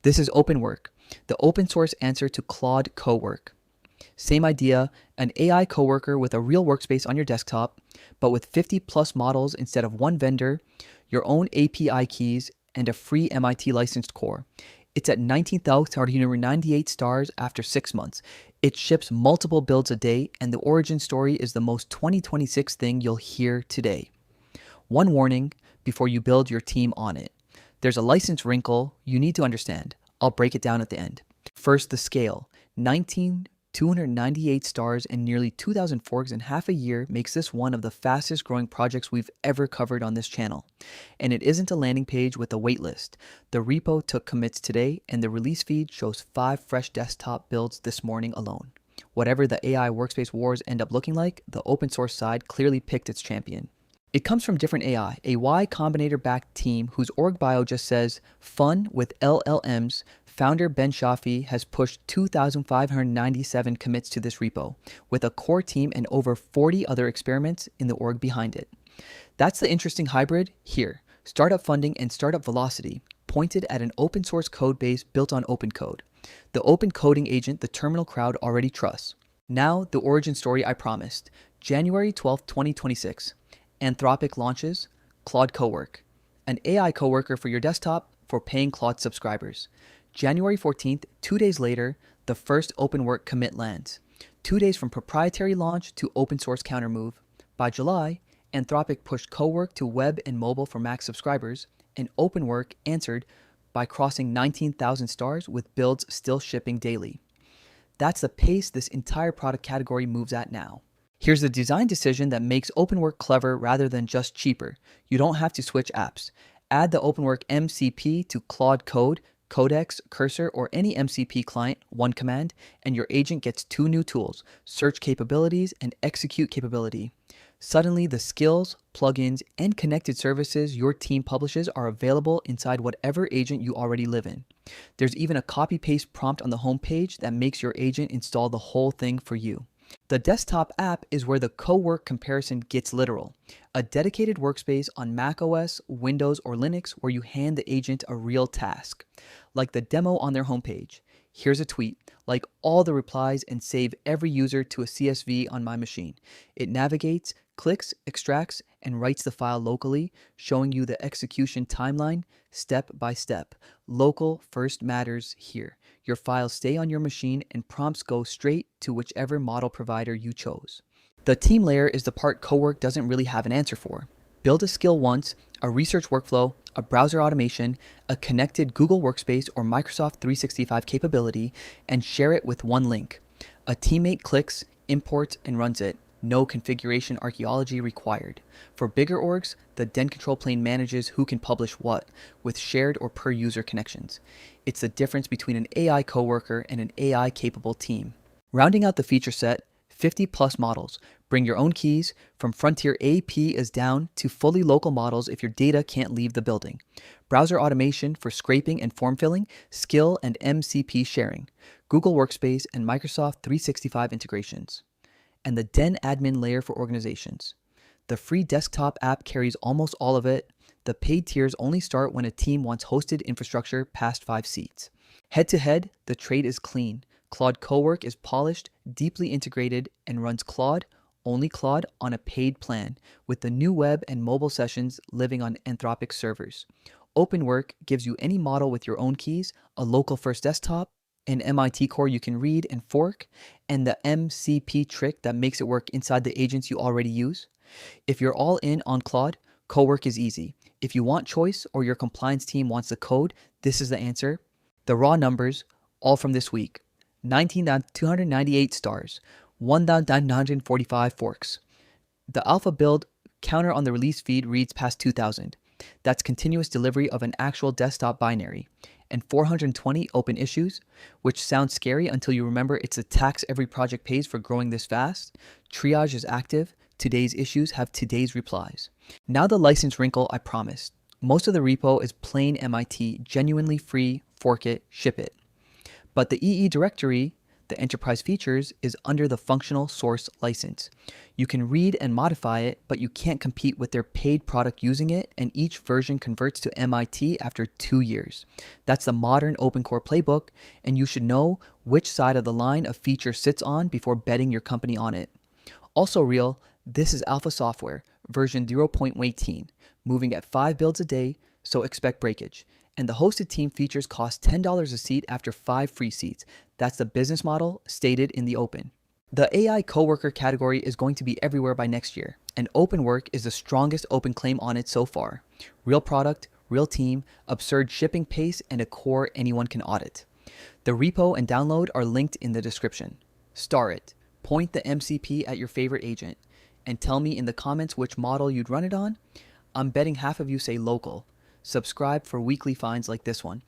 This is OpenWork, the open source answer to Claude Cowork. Same idea, an AI coworker with a real workspace on your desktop, but with 50 plus models instead of one vendor, your own API keys, and a free MIT licensed core. It's at 19,398 stars after 6 months. It ships multiple builds a day, and the origin story is the most 2026 thing you'll hear today. One warning before you build your team on it. There's a license wrinkle you need to understand. I'll break it down at the end. First, the scale. 19,298 stars and nearly 2,000 forks in half a year makes this one of the fastest growing projects we've ever covered on this channel. And it isn't a landing page with a waitlist. The repo took commits today, and the release feed shows 5 fresh desktop builds this morning alone. Whatever the AI workspace wars end up looking like, the open source side clearly picked its champion. It comes from Different AI, a Y Combinator-backed team whose org bio just says, fun with LLMs. Founder Ben Shafi has pushed 2,597 commits to this repo, with a core team and over 40 other experiments in the org behind it. That's the interesting hybrid here, startup funding and startup velocity, pointed at an open source code base built on OpenCode, the open coding agent the terminal crowd already trusts. Now, the origin story I promised. January 12, 2026. Anthropic launches Claude Cowork, an AI coworker for your desktop for paying Claude subscribers. January 14th, 2 days later, the first OpenWork commit lands. 2 days from proprietary launch to open source countermove. By July, Anthropic pushed Cowork to web and mobile for Mac subscribers, and OpenWork answered by crossing 19,000 stars with builds still shipping daily. That's the pace this entire product category moves at now. Here's the design decision that makes OpenWork clever rather than just cheaper. You don't have to switch apps. Add the OpenWork MCP to Claude Code, Codex, Cursor, or any MCP client, one command, and your agent gets 2 new tools, search capabilities and execute capability. Suddenly, the skills, plugins, and connected services your team publishes are available inside whatever agent you already live in. There's even a copy-paste prompt on the homepage that makes your agent install the whole thing for you. The desktop app is where the Cowork comparison gets literal. A dedicated workspace on macOS, Windows, or Linux where you hand the agent a real task. Like the demo on their homepage. Here's a tweet. Like all the replies and save every user to a CSV on my machine. It navigates, clicks, extracts, and writes the file locally, showing you the execution timeline step by step. Local first matters here. Your files stay on your machine and prompts go straight to whichever model provider you chose. The team layer is the part Cowork doesn't really have an answer for. Build a skill once, a research workflow, a browser automation, a connected Google Workspace or Microsoft 365 capability, and share it with one link. A teammate clicks, imports, and runs it. No configuration archaeology required. For bigger orgs, the Den control plane manages who can publish what, with shared or per user connections. It's the difference between an AI coworker and an AI capable team. Rounding out the feature set, 50 plus models. Bring your own keys. From Frontier AP is down to fully local models if your data can't leave the building. Browser automation for scraping and form filling, skill and MCP sharing. Google Workspace and Microsoft 365 integrations. And the Den admin layer for organizations. The free desktop app carries almost all of it. The paid tiers only start when a team wants hosted infrastructure past 5 seats. Head to head, the trade is clean. Claude Cowork is polished, deeply integrated, and runs Claude, only Claude, on a paid plan, with the new web and mobile sessions living on Anthropic servers. OpenWork gives you any model with your own keys, a local first desktop, an MIT core you can read and fork, and the MCP trick that makes it work inside the agents you already use. If you're all in on Claude, Cowork is easy. If you want choice or your compliance team wants the code, this is the answer. The raw numbers, all from this week. 19,298 stars, 1,945 forks. The alpha build counter on the release feed reads past 2,000. That's continuous delivery of an actual desktop binary. And 420 open issues, which sounds scary until you remember it's a tax every project pays for growing this fast. Triage is active. Today's issues have today's replies. Now the license wrinkle I promised. Most of the repo is plain MIT, genuinely free, fork it, ship it. But the EE directory, The enterprise features is under the functional source license. You can read and modify it, but you can't compete with their paid product using it, and each version converts to MIT after 2 years. That's the modern open core playbook, and you should know which side of the line a feature sits on before betting your company on it. Also real, this is alpha software, version 0.18, moving at 5 builds a day, so expect breakage. And the hosted team features cost $10 a seat after 5 free seats. That's the business model stated in the open. The AI coworker category is going to be everywhere by next year, and OpenWork is the strongest open claim on it so far. Real product, real team, absurd shipping pace, and a core anyone can audit. The repo and download are linked in the description. Star it, point the MCP at your favorite agent, and tell me in the comments which model you'd run it on. I'm betting half of you say local. Subscribe for weekly finds like this one.